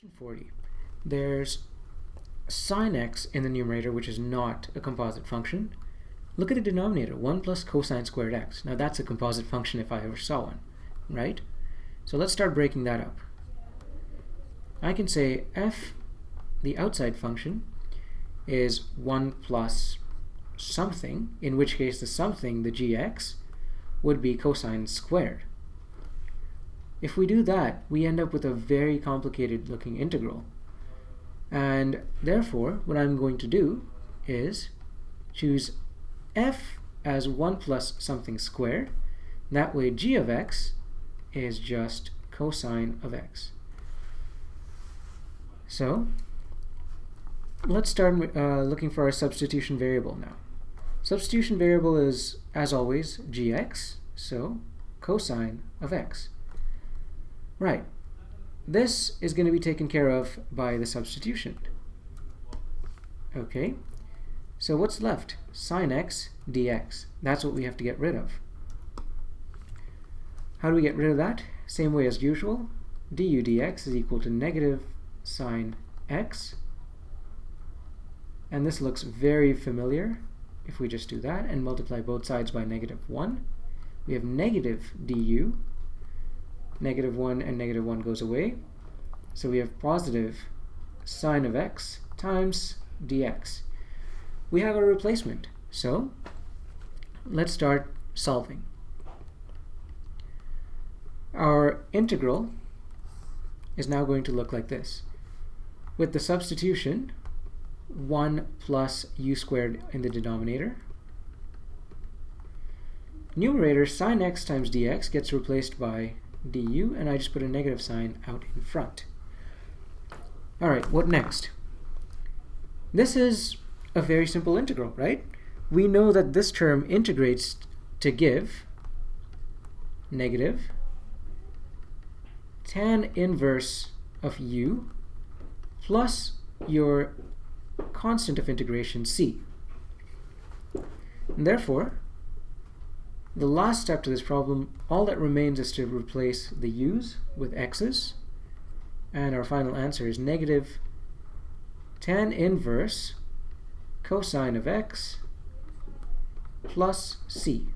40. There's sine x in the numerator, which is not a composite function. Look at the denominator, 1 plus cosine squared x. Now that's a composite function if I ever saw one, right? So let's start breaking that up. I can say f, the outside function, is 1 plus something, in which case the something, the gx, would be cosine squared. If we do that, we end up with a very complicated looking integral. And therefore, what I'm going to do is choose f as 1 plus something squared. That way g of x is just cosine of x. So let's start looking for our substitution variable now. Substitution variable is, as always, gx, so cosine of x. Right, this is going to be taken care of by the substitution. Okay, so what's left? Sine x dx. That's what we have to get rid of. How do we get rid of that? Same way as usual. Du dx is equal to negative sine x. And this looks very familiar. If we just do that and multiply both sides by -1, we have negative du. -1 and -1 goes away. So we have positive sine of x times dx. We have a replacement. So let's start solving. Our integral is now going to look like this. With the substitution, 1 plus u squared in the denominator. Numerator sine x times dx gets replaced by du, and I just put a negative sign out in front. Alright, what next? This is a very simple integral, right? We know that this term integrates to give negative tan inverse of u plus your constant of integration c. And therefore, the last step to this problem, all that remains is to replace the u's with x's, and our final answer is negative tan inverse cosine of x plus c.